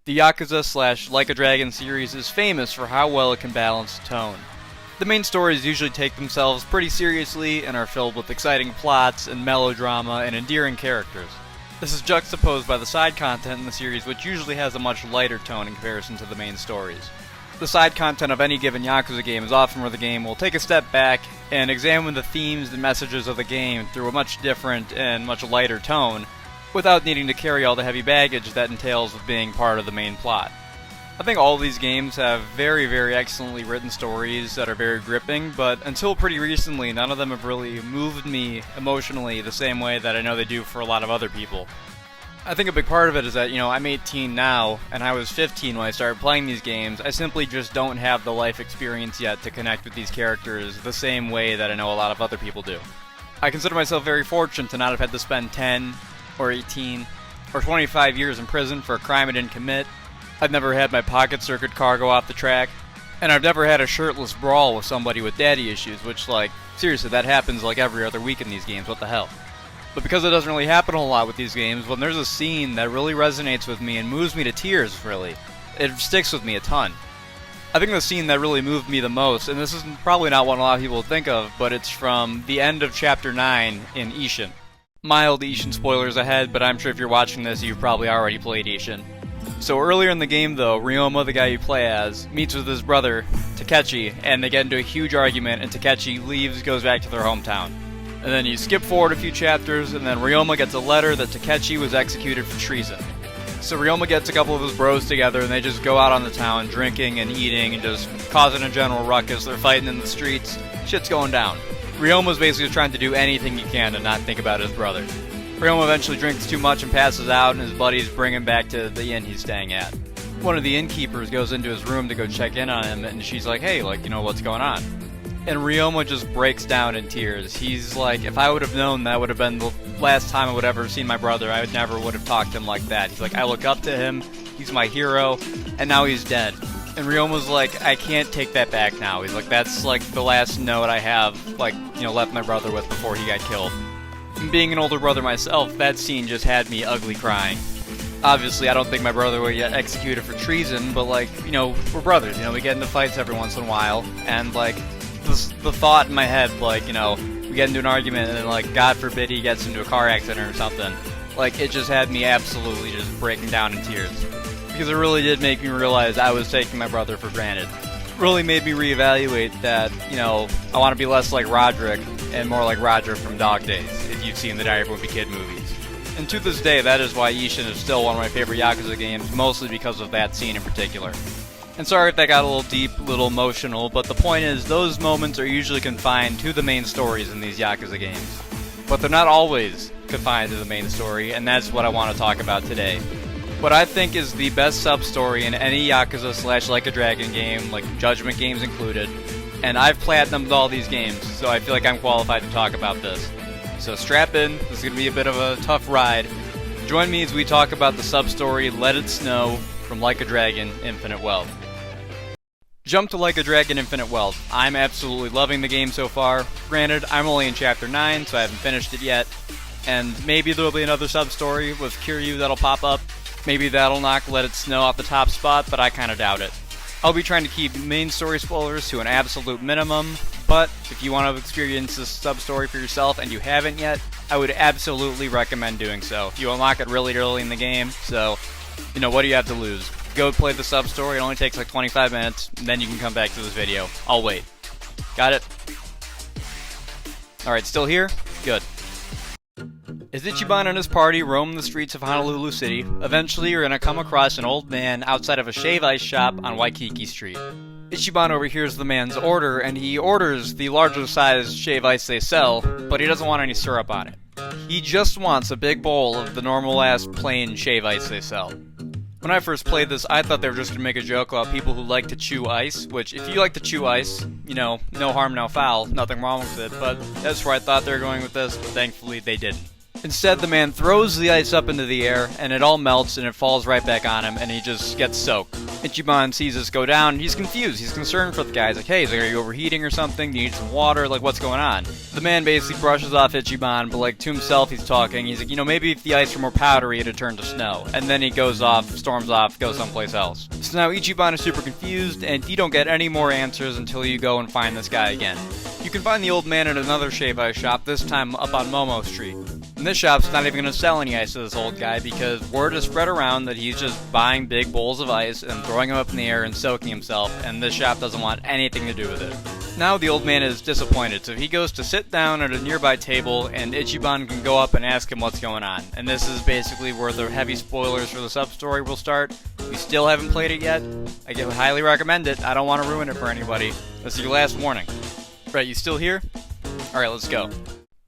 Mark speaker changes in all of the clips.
Speaker 1: The Yakuza / Like a Dragon series is famous for how well it can balance tone. The main stories usually take themselves pretty seriously and are filled with exciting plots and melodrama and endearing characters. This is juxtaposed by the side content in the series, which usually has a much lighter tone in comparison to the main stories. The side content of any given Yakuza game is often where the game will take a step back and examine the themes and messages of the game through a much different and much lighter tone, without needing to carry all the heavy baggage that entails with being part of the main plot. I think all of these games have very excellently written stories that are very gripping, but until pretty recently, none of them have really moved me emotionally the same way that I know they do for a lot of other people. I think a big part of it is that, I'm 18 now, and I was 15 when I started playing these games. I simply just don't have the life experience yet to connect with these characters the same way that I know a lot of other people do. I consider myself very fortunate to not have had to spend 10, or 18, or 25 years in prison for a crime I didn't commit. I've never had my pocket circuit car go off the track, and I've never had a shirtless brawl with somebody with daddy issues, which, seriously, that happens every other week in these games, what the hell. But because it doesn't really happen a whole lot with these games, when there's a scene that really resonates with me and moves me to tears, really, it sticks with me a ton. I think the scene that really moved me the most, and this is probably not what a lot of people would think of, but it's from the end of Chapter 9 in Ishin. Mild Ishin spoilers ahead, but I'm sure if you're watching this, you've probably already played Ishin. So earlier in the game though, Ryoma, the guy you play as, meets with his brother, Takechi, and they get into a huge argument, and Takechi leaves, goes back to their hometown. And then you skip forward a few chapters, and then Ryoma gets a letter that Takechi was executed for treason. So Ryoma gets a couple of his bros together, and they just go out on the town, drinking and eating, and just causing a general ruckus. They're fighting in the streets, shit's going down. Ryoma's basically trying to do anything he can to not think about his brother. Ryoma eventually drinks too much and passes out, and his buddies bring him back to the inn he's staying at. One of the innkeepers goes into his room to go check in on him, and she's like, hey, what's going on? And Ryoma just breaks down in tears. He's like, if I would have known that would have been the last time I would ever have seen my brother, I never would have talked to him like that. He's like, I look up to him, he's my hero, and now he's dead. And Ryoma's like, I can't take that back now. He's like, that's the last note I have, left my brother with before he got killed. And being an older brother myself, that scene just had me ugly crying. Obviously, I don't think my brother would get executed for treason, but we're brothers, we get into fights every once in a while, and the thought in my head, we get into an argument and then, God forbid he gets into a car accident or something, it just had me absolutely just breaking down in tears. Because it really did make me realize I was taking my brother for granted. It really made me reevaluate that, I want to be less like Roderick and more like Roger from Dog Days, if you've seen the Diary of a Wimpy Kid movies. And to this day, that is why Ishin is still one of my favorite Yakuza games, mostly because of that scene in particular. And sorry if that got a little deep, a little emotional, but the point is, those moments are usually confined to the main stories in these Yakuza games. But they're not always confined to the main story, and that's what I want to talk about today. What I think is the best sub-story in any Yakuza / Like a Dragon game, Judgment games included, and I've platinumed all these games, so I feel like I'm qualified to talk about this. So strap in, this is going to be a bit of a tough ride. Join me as we talk about the sub-story Let It Snow from Like a Dragon Infinite Wealth. Jump to Like a Dragon Infinite Wealth. I'm absolutely loving the game so far. Granted, I'm only in Chapter 9, so I haven't finished it yet, and maybe there'll be another sub-story with Kiryu that'll pop up. Maybe that'll knock Let It Snow off the top spot, but I kinda doubt it. I'll be trying to keep main story spoilers to an absolute minimum, but if you want to experience this sub-story for yourself and you haven't yet, I would absolutely recommend doing so. You unlock it really early in the game, so, what do you have to lose? Go play the sub-story, it only takes 25 minutes, and then you can come back to this video. I'll wait. Got it? Alright, still here? Good. As Ichiban and his party roam the streets of Honolulu City, eventually you're gonna come across an old man outside of a shave ice shop on Waikiki Street. Ichiban overhears the man's order, and he orders the larger size shave ice they sell, but he doesn't want any syrup on it. He just wants a big bowl of the normal-ass plain shave ice they sell. When I first played this, I thought they were just going to make a joke about people who like to chew ice, which, if you like to chew ice, no harm, no foul, nothing wrong with it, but that's where I thought they were going with this, but thankfully they didn't. Instead, the man throws the ice up into the air, and it all melts, and it falls right back on him, and he just gets soaked. Ichiban sees this go down, and he's confused. He's concerned for the guy. He's like, hey, are you overheating or something? Do you need some water? Like, what's going on? The man basically brushes off Ichiban, but like to himself he's talking. He's like, maybe if the ice were more powdery it'd turn to snow. And then he goes off, storms off, goes someplace else. So now Ichiban is super confused, and you don't get any more answers until you go and find this guy again. You can find the old man at another shave ice shop, this time up on Momo Street. And this shop's not even going to sell any ice to this old guy because word has spread around that he's just buying big bowls of ice and throwing them up in the air and soaking himself, and this shop doesn't want anything to do with it. Now the old man is disappointed, so he goes to sit down at a nearby table, and Ichiban can go up and ask him what's going on. And this is basically where the heavy spoilers for the sub-story will start. If you still haven't played it yet, I highly recommend it. I don't want to ruin it for anybody. This is your last warning. Right, you still here? Alright, let's go.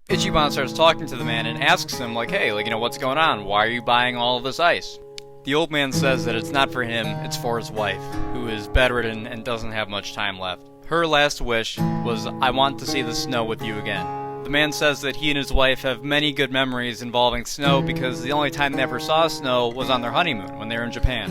Speaker 1: Ichiban starts talking to the man and asks him, like, hey, what's going on? Why are you buying all of this ice? The old man says that it's not for him, it's for his wife, who is bedridden and doesn't have much time left. Her last wish was, I want to see the snow with you again. The man says that he and his wife have many good memories involving snow because the only time they ever saw snow was on their honeymoon when they were in Japan.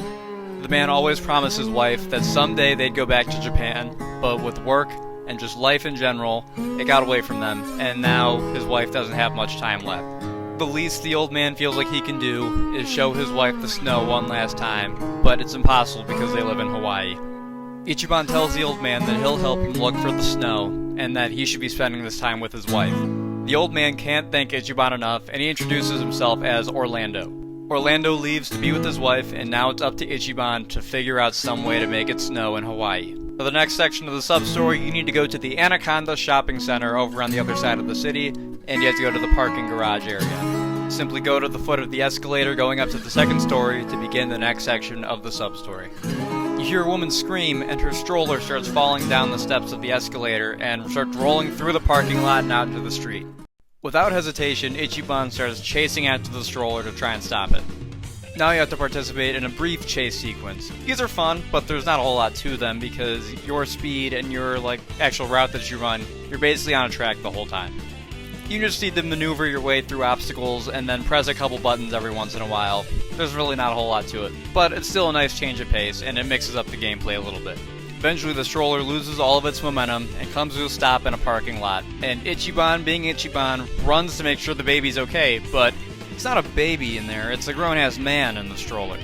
Speaker 1: The man always promised his wife that someday they'd go back to Japan, but with work and just life in general, it got away from them, and now his wife doesn't have much time left. The least the old man feels like he can do is show his wife the snow one last time, but it's impossible because they live in Hawaii. Ichiban tells the old man that he'll help him look for the snow, and that he should be spending this time with his wife. The old man can't thank Ichiban enough, and he introduces himself as Orlando. Orlando leaves to be with his wife, and now it's up to Ichiban to figure out some way to make it snow in Hawaii. For the next section of the sub-story, you need to go to the Anaconda Shopping Center over on the other side of the city, and you have to go to the parking garage area. Simply go to the foot of the escalator going up to the second story to begin the next section of the sub-story. You hear a woman scream, and her stroller starts falling down the steps of the escalator and starts rolling through the parking lot and out into the street. Without hesitation, Ichiban starts chasing after the stroller to try and stop it. Now you have to participate in a brief chase sequence. These are fun, but there's not a whole lot to them because your speed and your actual route that you run, you're basically on a track the whole time. You just need to maneuver your way through obstacles and then press a couple buttons every once in a while. There's really not a whole lot to it, but it's still a nice change of pace and it mixes up the gameplay a little bit. Eventually the stroller loses all of its momentum and comes to a stop in a parking lot, and Ichiban, being Ichiban, runs to make sure the baby's okay, but it's not a baby in there, it's a grown-ass man in the stroller.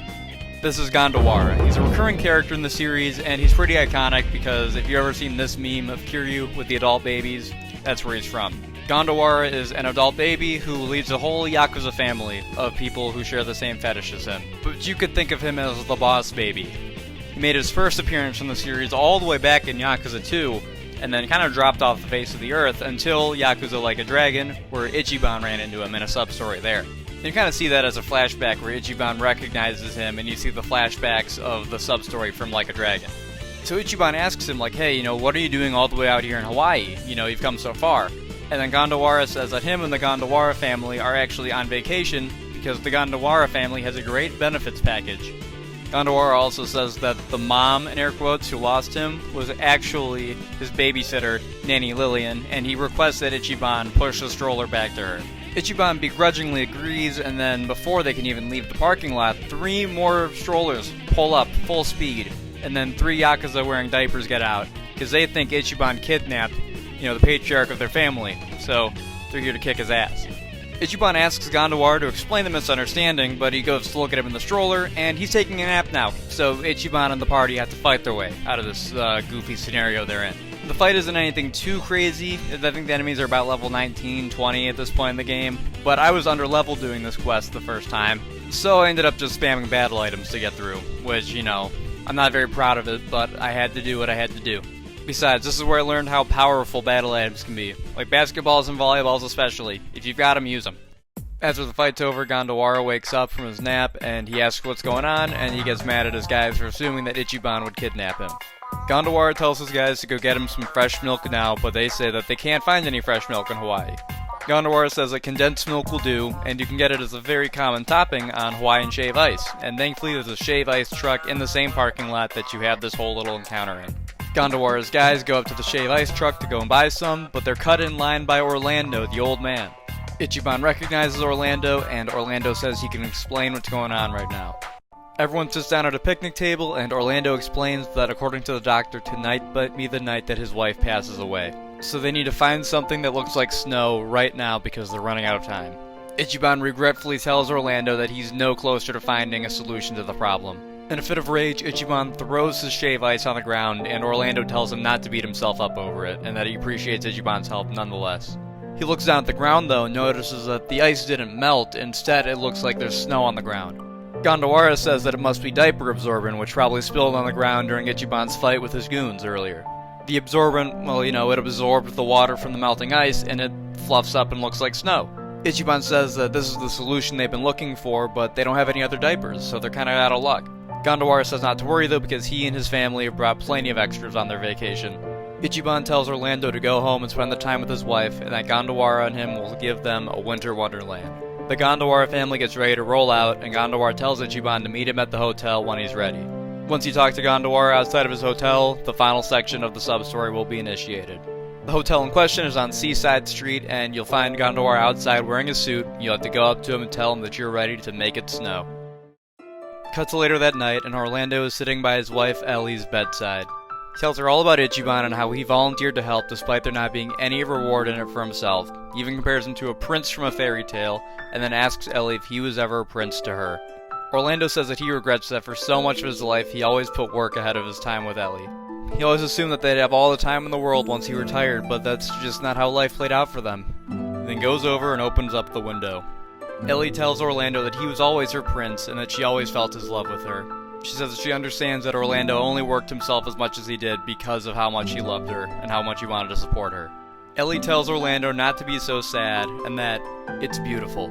Speaker 1: This is Gandara. He's a recurring character in the series, and he's pretty iconic because if you've ever seen this meme of Kiryu with the adult babies, that's where he's from. Gandara is an adult baby who leads a whole Yakuza family of people who share the same fetish as him. But you could think of him as the boss baby. He made his first appearance in the series all the way back in Yakuza 2, and then kind of dropped off the face of the earth until Yakuza Like a Dragon, where Ichiban ran into him in a sub-story there. You kind of see that as a flashback where Ichiban recognizes him, and you see the flashbacks of the sub-story from Like a Dragon. So Ichiban asks him, hey, what are you doing all the way out here in Hawaii? You've come so far. And then Gandara says that him and the Gandara family are actually on vacation because the Gandara family has a great benefits package. Gandara also says that the mom, in air quotes, who lost him was actually his babysitter, Nanny Lillian, and he requests that Ichiban push the stroller back to her. Ichiban begrudgingly agrees, and then before they can even leave the parking lot, 3 more strollers pull up full speed, and then 3 Yakuza wearing diapers get out, because they think Ichiban kidnapped, the patriarch of their family, so they're here to kick his ass. Ichiban asks Gandara to explain the misunderstanding, but he goes to look at him in the stroller, and he's taking a nap now, so Ichiban and the party have to fight their way out of this goofy scenario they're in. The fight isn't anything too crazy. I think the enemies are about level 19, 20 at this point in the game, but I was under level doing this quest the first time, so I ended up just spamming battle items to get through, which, I'm not very proud of it, but I had to do what I had to do. Besides, this is where I learned how powerful battle items can be, like basketballs and volleyballs especially. If you've got them, use them. After the fight's over, Gandara wakes up from his nap, and he asks what's going on, and he gets mad at his guys for assuming that Ichiban would kidnap him. Gandara tells his guys to go get him some fresh milk now, but they say that they can't find any fresh milk in Hawaii. Gandara says that condensed milk will do, and you can get it as a very common topping on Hawaiian shave ice, and thankfully there's a shave ice truck in the same parking lot that you have this whole little encounter in. Gandara's guys go up to the shave ice truck to go and buy some, but they're cut in line by Orlando, the old man. Ichiban recognizes Orlando, and Orlando says he can explain what's going on right now. Everyone sits down at a picnic table, and Orlando explains that according to the doctor, tonight might be the night that his wife passes away. So they need to find something that looks like snow right now because they're running out of time. Ichiban regretfully tells Orlando that he's no closer to finding a solution to the problem. In a fit of rage, Ichiban throws his shave ice on the ground, and Orlando tells him not to beat himself up over it, and that he appreciates Ichiban's help nonetheless. He looks down at the ground though and notices that the ice didn't melt, instead it looks like there's snow on the ground. Gandara says that it must be diaper absorbent, which probably spilled on the ground during Ichiban's fight with his goons earlier. The absorbent, well, it absorbed the water from the melting ice, and it fluffs up and looks like snow. Ichiban says that this is the solution they've been looking for, but they don't have any other diapers, so they're kinda out of luck. Gandara says not to worry though, because he and his family have brought plenty of extras on their vacation. Ichiban tells Orlando to go home and spend the time with his wife, and that Gandara and him will give them a winter wonderland. The Gandara family gets ready to roll out, and Gandara tells Ichiban to meet him at the hotel when he's ready. Once you talk to Gandara outside of his hotel, the final section of the sub-story will be initiated. The hotel in question is on Seaside Street, and you'll find Gandara outside wearing a suit. You'll have to go up to him and tell him that you're ready to make it snow. Cut to later that night, and Orlando is sitting by his wife Ellie's bedside. He tells her all about Ichiban and how he volunteered to help despite there not being any reward in it for himself. He even compares him to a prince from a fairy tale, and then asks Ellie if he was ever a prince to her. Orlando says that he regrets that for so much of his life he always put work ahead of his time with Ellie. He always assumed that they'd have all the time in the world once he retired, but that's just not how life played out for them. He then goes over and opens up the window. Ellie tells Orlando that he was always her prince and that she always felt his love with her. She says that she understands that Orlando only worked himself as much as he did because of how much he loved her and how much he wanted to support her. Ellie tells Orlando not to be so sad and that it's beautiful.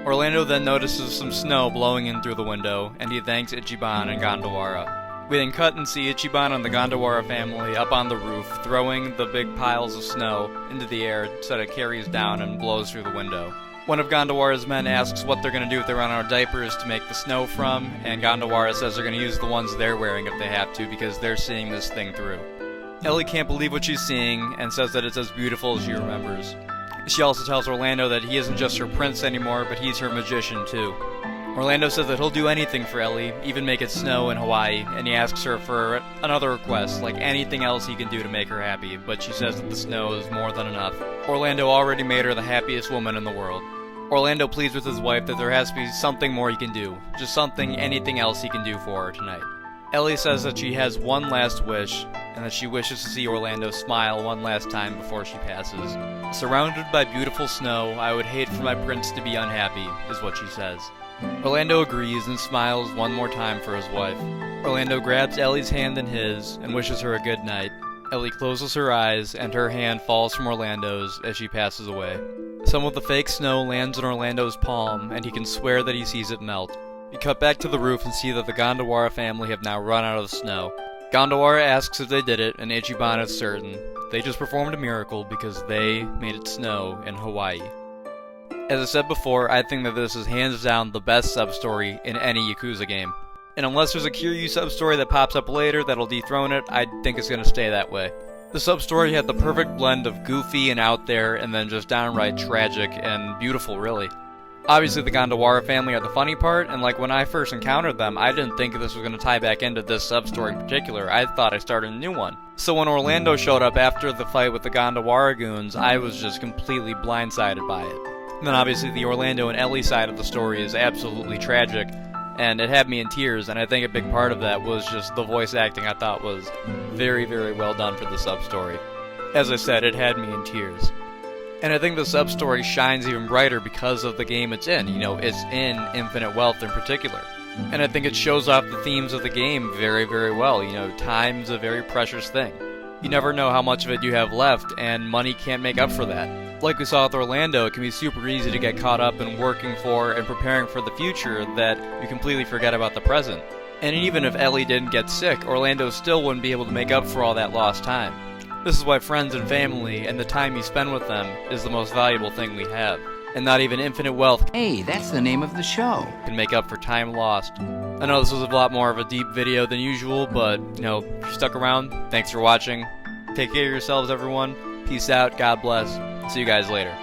Speaker 1: Orlando then notices some snow blowing in through the window, and he thanks Ichiban and Gandara. We then cut and see Ichiban and the Gandara family up on the roof, throwing the big piles of snow into the air so that it carries down and blows through the window. One of Gandawara's men asks what they're going to do if they run out of diapers to make the snow from, and Gandawara says they're going to use the ones they're wearing if they have to because they're seeing this thing through. Ellie can't believe what she's seeing and says that it's as beautiful as she remembers. She also tells Orlando that he isn't just her prince anymore, but he's her magician too. Orlando says that he'll do anything for Ellie, even make it snow in Hawaii, and he asks her for another request, like anything else he can do to make her happy, but she says that the snow is more than enough. Orlando already made her the happiest woman in the world. Orlando pleads with his wife that there has to be something more he can do, just anything else he can do for her tonight. Ellie says that she has one last wish, and that she wishes to see Orlando smile one last time before she passes. Surrounded by beautiful snow, I would hate for my prince to be unhappy, is what she says. Orlando agrees and smiles one more time for his wife. Orlando grabs Ellie's hand in his and wishes her a good night. Ellie closes her eyes, and her hand falls from Orlando's as she passes away. Some of the fake snow lands in Orlando's palm, and he can swear that he sees it melt. We cut back to the roof and see that the Gandawara family have now run out of the snow. Gandawara asks if they did it, and Ichiban is certain. They just performed a miracle because they made it snow in Hawaii. As I said before, I think that this is hands down the best sub-story in any Yakuza game. And unless there's a Kiryu sub-story that pops up later that'll dethrone it, I think it's going to stay that way. The sub-story had the perfect blend of goofy and out there, and then just downright tragic and beautiful, really. Obviously, the Gandawara family are the funny part, and like when I first encountered them, I didn't think this was going to tie back into this sub-story in particular. I thought I started a new one. So when Orlando showed up after the fight with the Gandawara goons, I was just completely blindsided by it. And then obviously the Orlando and Ellie side of the story is absolutely tragic, and it had me in tears, and I think a big part of that was just the voice acting I thought was very, very well done for the sub-story. As I said, it had me in tears. And I think the sub-story shines even brighter because of the game it's in. It's in Infinite Wealth in particular. And I think it shows off the themes of the game very, very well. Time's a very precious thing. You never know how much of it you have left, and money can't make up for that. Like we saw with Orlando, it can be super easy to get caught up in working for and preparing for the future that you completely forget about the present. And even if Ellie didn't get sick, Orlando still wouldn't be able to make up for all that lost time. This is why friends and family and the time you spend with them is the most valuable thing we have. And not even Infinite Wealth,
Speaker 2: hey, that's the name of the show,
Speaker 1: can make up for time lost. I know this was a lot more of a deep video than usual, but, if you stuck around, thanks for watching. Take care of yourselves, everyone. Peace out, God bless. See you guys later.